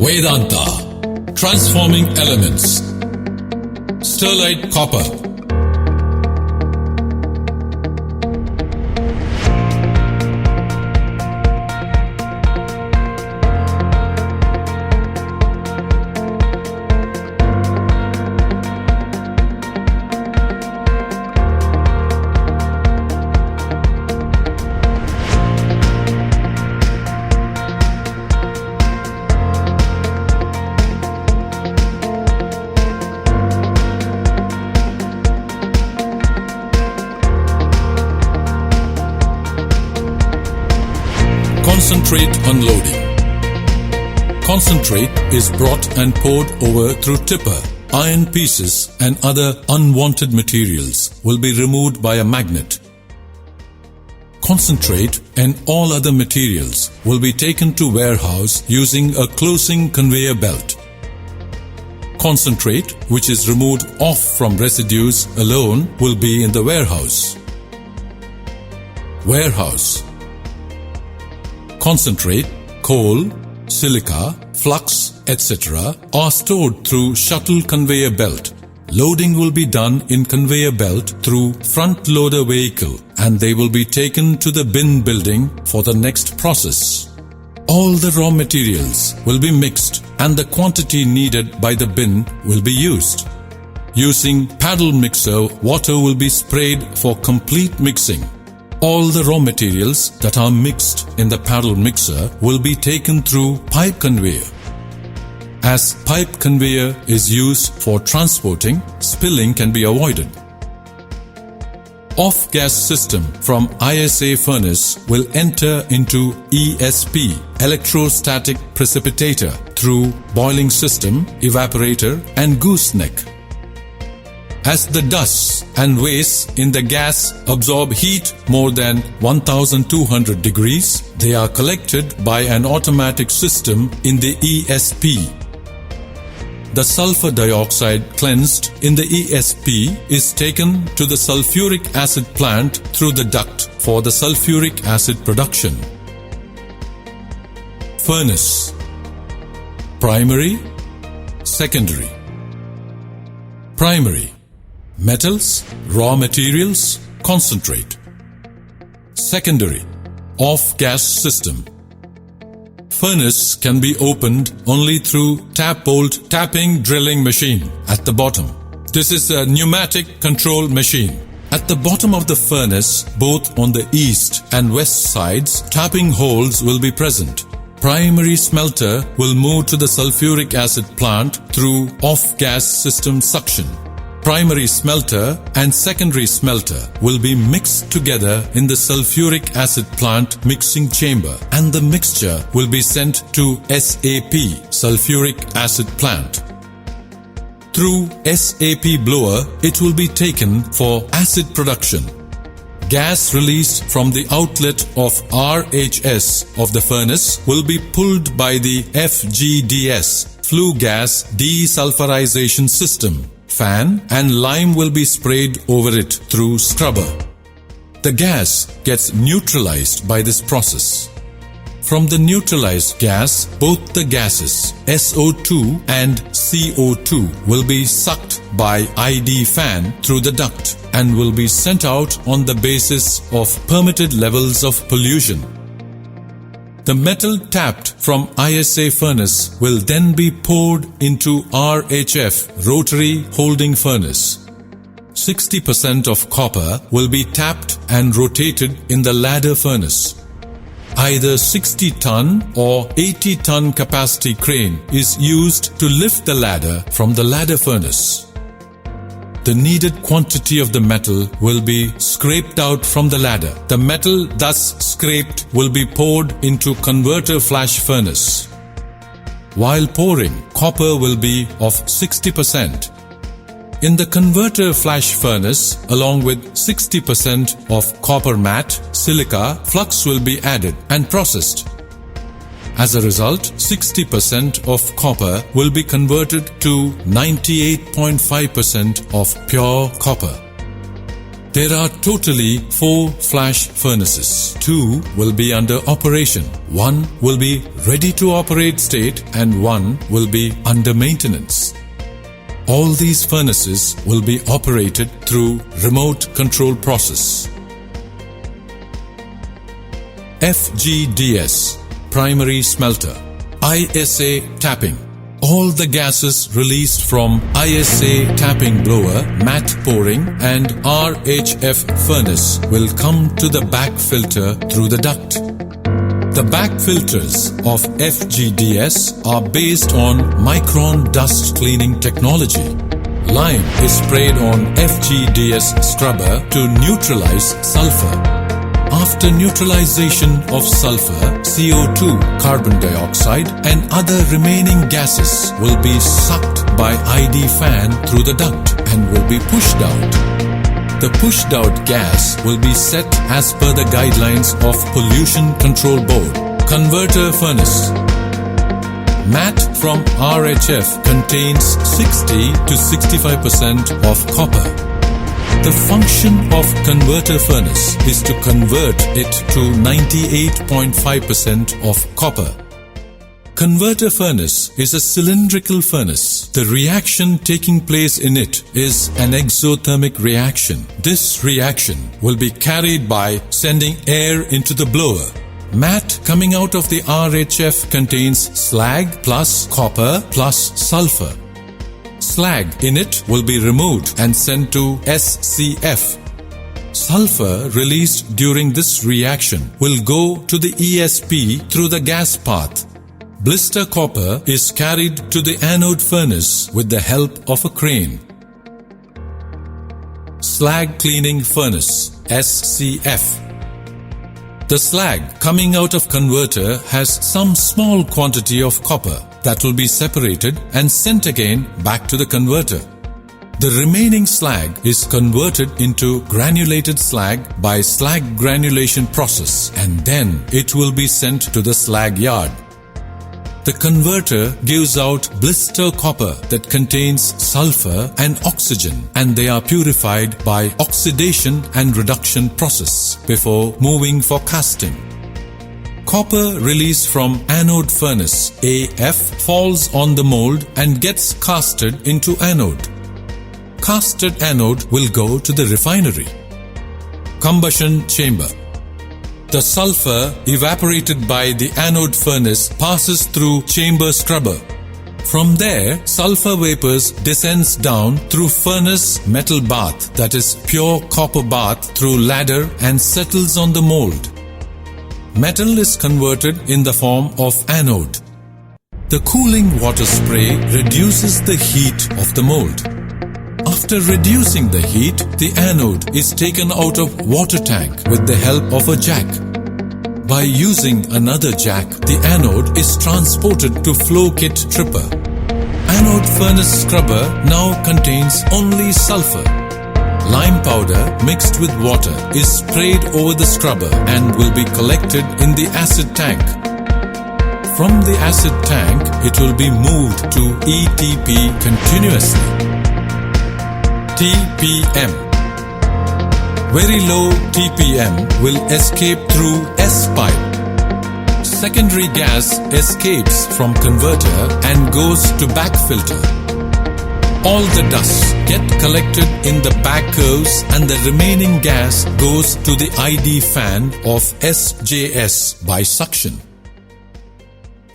Vedanta, transforming elements. Sterlite copper. Concentrate unloading. Concentrate is brought and poured over through tipper. Iron pieces and other unwanted materials will be removed by a magnet. Concentrate and all other materials will be taken to warehouse using a closing conveyor belt. Concentrate, which is removed off from residues alone, will be in the warehouse. Warehouse. Concentrate, coal, silica, flux, etc. are stored through shuttle conveyor belt. Loading will be done in conveyor belt through front loader vehicle and they will be taken to the bin building for the next process. All the raw materials will be mixed and the quantity needed by the bin will be used. Using paddle mixer, water will be sprayed for complete mixing. All the raw materials that are mixed in the paddle mixer will be taken through pipe conveyor. As pipe conveyor is used for transporting, spilling can be avoided. Off-gas system from ISA furnace will enter into ESP, electrostatic precipitator, through boiling system, evaporator and gooseneck. As the dust and waste in the gas absorb heat more than 1200 degrees, they are collected by an automatic system in the ESP. The sulfur dioxide cleansed in the ESP is taken to the sulfuric acid plant through the duct for the sulfuric acid production. Furnace. Primary, secondary. Primary. Metals, raw materials, concentrate. Secondary, off-gas system. Furnace can be opened only through tap bolt tapping drilling machine at the bottom. This is a pneumatic control machine. At the bottom of the furnace, both on the east and west sides, tapping holes will be present. Primary smelter will move to the sulfuric acid plant through off-gas system suction. Primary smelter and secondary smelter will be mixed together in the sulfuric acid plant mixing chamber and the mixture will be sent to SAP, sulfuric acid plant. Through SAP blower, it will be taken for acid production. Gas released from the outlet of RHS of the furnace will be pulled by the FGDS, flue gas desulfurization system. Fan and lime will be sprayed over it through scrubber. The gas gets neutralized by this process. From the neutralized gas, both the gases SO2 and CO2 will be sucked by ID fan through the duct and will be sent out on the basis of permitted levels of pollution. The metal tapped from ISA furnace will then be poured into RHF, rotary holding furnace. 60% of copper will be tapped and rotated in the ladder furnace. Either 60-ton or 80-ton capacity crane is used to lift the ladder from the ladder furnace. The needed quantity of the metal will be scraped out from the ladder. The metal thus scraped will be poured into converter flash furnace. While pouring, copper will be of 60%. In the converter flash furnace, along with 60% of copper matte, silica, flux will be added and processed. As a result, 60% of copper will be converted to 98.5% of pure copper. There are totally 4 flash furnaces. 2 will be under operation, 1 will be ready to operate state, and 1 will be under maintenance. All these furnaces will be operated through remote control process. FGDS, primary smelter. ISA tapping. All the gases released from ISA tapping blower, matte pouring and RHF furnace will come to the back filter through the duct. The back filters of FGDS are based on Micron dust cleaning technology. Lime is sprayed on FGDS scrubber to neutralize sulfur. After neutralization of sulfur, CO2, carbon dioxide and other remaining gases will be sucked by ID fan through the duct and will be pushed out. The pushed out gas will be set as per the guidelines of Pollution Control Board. Converter furnace. Matte from RHF contains 60 to 65% of copper. The function of converter furnace is to convert it to 98.5% of copper. Converter furnace is a cylindrical furnace. The reaction taking place in it is an exothermic reaction. This reaction will be carried by sending air into the blower. Matte coming out of the RHF contains slag plus copper plus sulfur. Slag in it will be removed and sent to SCF. Sulfur released during this reaction will go to the ESP through the gas path. Blister copper is carried to the anode furnace with the help of a crane. Slag cleaning furnace, SCF. The slag coming out of converter has some small quantity of copper that will be separated and sent again back to the converter. The remaining slag is converted into granulated slag by slag granulation process, and then it will be sent to the slag yard. The converter gives out blister copper that contains sulfur and oxygen, and they are purified by oxidation and reduction process before moving for casting. Copper released from anode furnace AF falls on the mold and gets casted into anode. Casted anode will go to the refinery. Combustion chamber. The sulfur evaporated by the anode furnace passes through chamber scrubber. From there, sulfur vapors descends down through furnace metal bath, that is pure copper bath, through ladder and settles on the mold. Metal is converted in the form of anode. The cooling water spray reduces the heat of the mold. After reducing the heat, the anode is taken out of water tank with the help of a jack. By using another jack, the anode is transported to flow kit tripper. Anode furnace scrubber now contains only sulfur. Lime powder mixed with water is sprayed over the scrubber and will be collected in the acid tank. From the acid tank, it will be moved to ETP continuously. TPM. Very low TPM will escape through S-pipe. Secondary gas escapes from converter and goes to back filter. All the dust get collected in the back curves and the remaining gas goes to the ID fan of SJS by suction.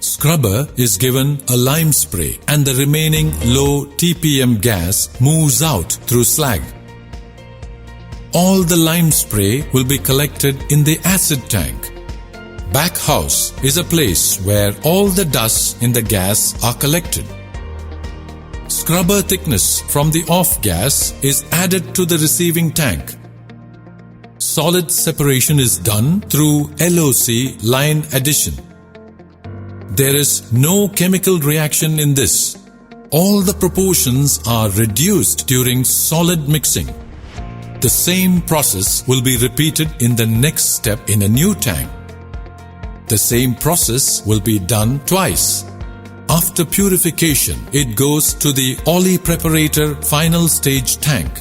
Scrubber is given a lime spray and the remaining low TPM gas moves out through slag. All the lime spray will be collected in the acid tank. Back house is a place where all the dust in the gas are collected. Scrubber thickness from the off gas is added to the receiving tank. Solid separation is done through LOC line addition. There is no chemical reaction in this. All the proportions are reduced during solid mixing. The same process will be repeated in the next step in a new tank. The same process will be done twice. After purification, it goes to the Ollie preparator final stage tank.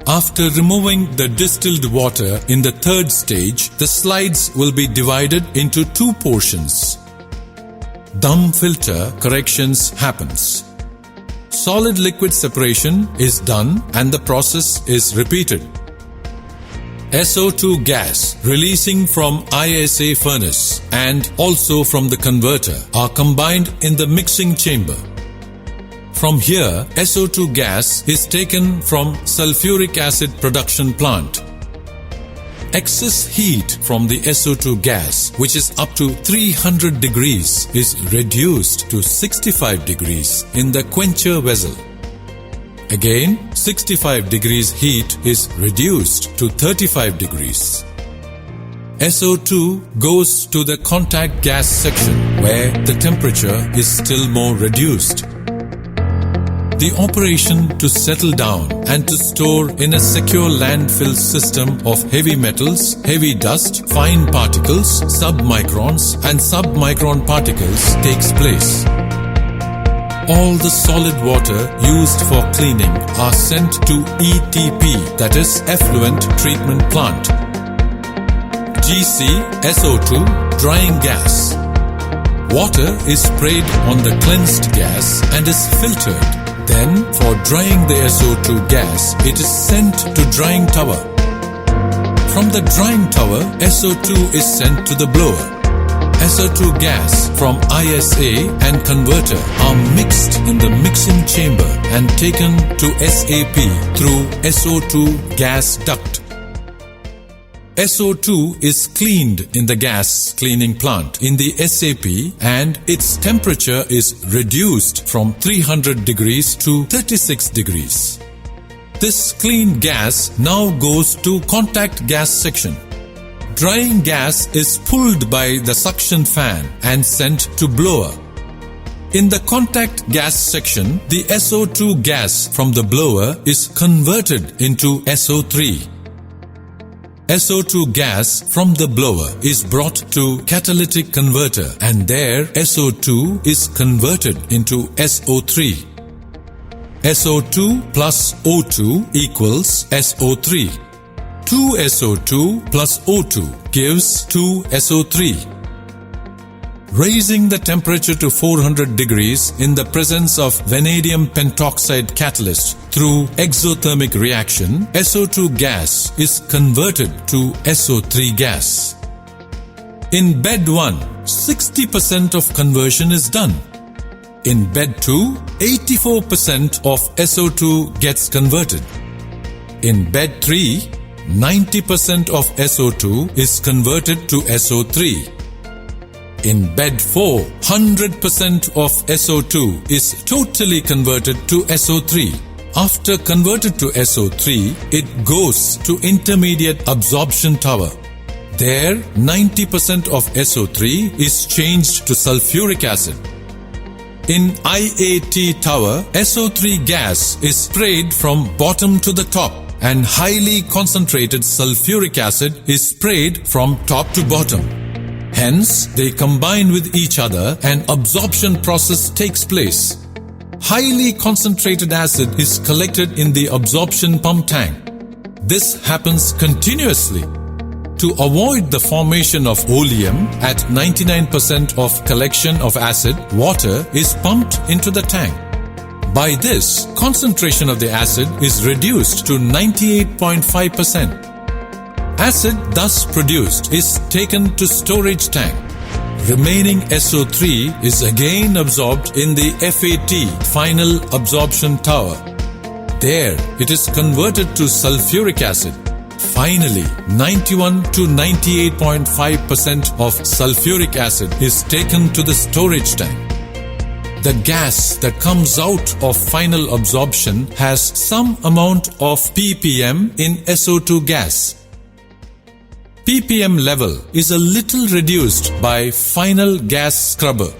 After removing the distilled water in the third stage, the slides will be divided into two portions. Dum filter corrections happens. Solid-liquid separation is done and the process is repeated. SO2 gas releasing from ISA furnace and also from the converter are combined in the mixing chamber. From here, SO2 gas is taken from sulfuric acid production plant. Excess heat from the SO2 gas, which is up to 300 degrees, is reduced to 65 degrees in the quencher vessel. Again, 65 degrees heat is reduced to 35 degrees. SO2 goes to the contact gas section where the temperature is still more reduced. The operation to settle down and to store in a secure landfill system of heavy metals, heavy dust, fine particles, submicrons and submicron particles takes place. All the solid water used for cleaning are sent to ETP, that is Effluent Treatment Plant. GC SO2 drying gas. Water is sprayed on the cleansed gas and is filtered. Then, for drying the SO2 gas, it is sent to drying tower. From the drying tower, SO2 is sent to the blower. SO2 gas from ISA and converter are mixed in the mixing chamber and taken to SAP through SO2 gas duct. SO2 is cleaned in the gas cleaning plant in the SAP and its temperature is reduced from 300 degrees to 36 degrees. This clean gas now goes to contact gas section. Drying gas is pulled by the suction fan and sent to blower. In the contact gas section, the SO2 gas from the blower is converted into SO3. SO2 gas from the blower is brought to catalytic converter and there SO2 is converted into SO3. SO2 plus O2 equals SO3. 2 SO2 plus O2 gives 2 SO3. Raising the temperature to 400 degrees in the presence of vanadium pentoxide catalyst through exothermic reaction, SO2 gas is converted to SO3 gas. In bed 1, 60% of conversion is done. In bed 2, 84% of SO2 gets converted. In bed 3, 90% of SO2 is converted to SO3. In bed 4, 100% of SO2 is totally converted to SO3. After converted to SO3, it goes to intermediate absorption tower. There, 90% of SO3 is changed to sulfuric acid. In IAT tower, SO3 gas is sprayed from bottom to the top and highly concentrated sulfuric acid is sprayed from top to bottom. Hence, they combine with each other and absorption process takes place. Highly concentrated acid is collected in the absorption pump tank. This happens continuously. To avoid the formation of oleum at 99% of collection of acid, water is pumped into the tank. By this, concentration of the acid is reduced to 98.5%. Acid thus produced is taken to storage tank. Remaining SO3 is again absorbed in the FAT, final absorption tower. There, it is converted to sulfuric acid. Finally, 91 to 98.5% of sulfuric acid is taken to the storage tank. The gas that comes out of final absorption has some amount of ppm in SO2 gas. ppm level is a little reduced by final gas scrubber.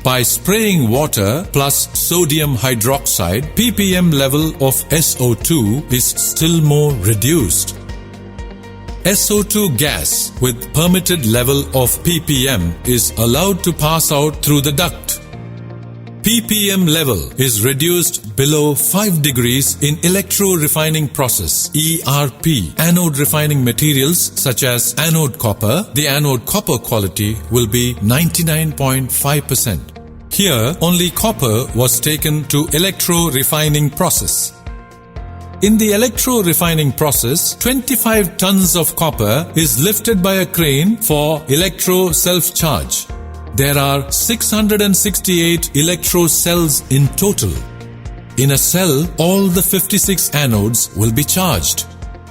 By spraying water plus sodium hydroxide, ppm level of SO2 is still more reduced. SO2 gas with permitted level of ppm is allowed to pass out through the duct. ppm level is reduced below 5 degrees in electro-refining process ERP. Anode refining materials such as anode copper, the anode copper quality will be 99.5%. Here, only copper was taken to electro-refining process. In the electro-refining process, 25 tons of copper is lifted by a crane for electro self-charge. There are 668 electro cells in total. In a cell, all the 56 anodes will be charged.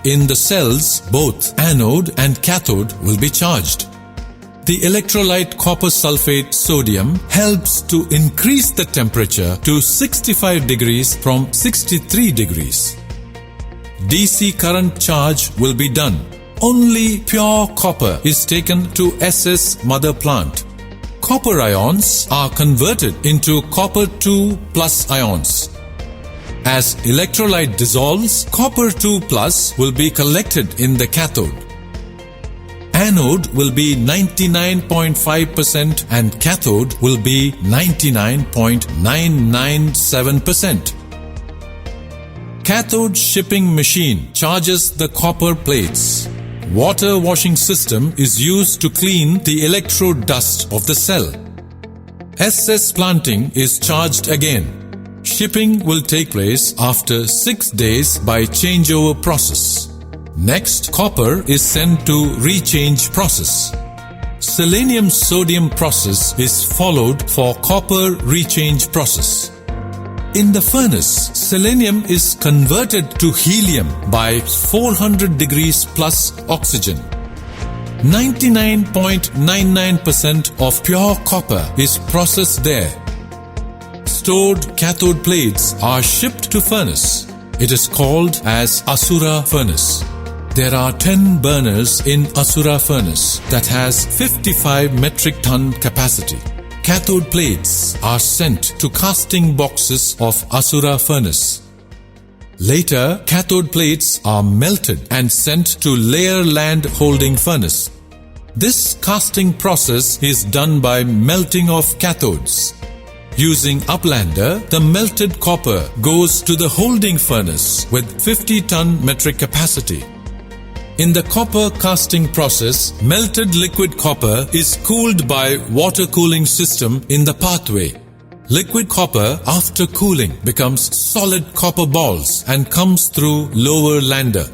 In the cells, both anode and cathode will be charged. The electrolyte copper sulfate sodium helps to increase the temperature to 65 degrees from 63 degrees. DC current charge will be done. Only pure copper is taken to SS mother plant. Copper ions are converted into copper 2 plus ions. As electrolyte dissolves, copper 2 plus will be collected in the cathode. Anode will be 99.5% and cathode will be 99.997%. Cathode shipping machine charges the copper plates. Water washing system is used to clean the electrode dust of the cell. SS planting is charged again. Shipping will take place after 6 days by changeover process. Next, copper is sent to rechange process. Selenium sodium process is followed for copper rechange process. In the furnace, selenium is converted to helium by 400 degrees plus oxygen. 99.99% of pure copper is processed there. Stored cathode plates are shipped to furnace. It is called as Asura furnace. There are 10 burners in Asura furnace that has 55 metric ton capacity. Cathode plates are sent to casting boxes of Asura furnace. Later, cathode plates are melted and sent to layer land holding furnace. This casting process is done by melting of cathodes. Using uplander, the melted copper goes to the holding furnace with 50 ton metric capacity. In the copper casting process, melted liquid copper is cooled by water cooling system in the pathway. Liquid copper, after cooling, becomes solid copper balls and comes through lower lander.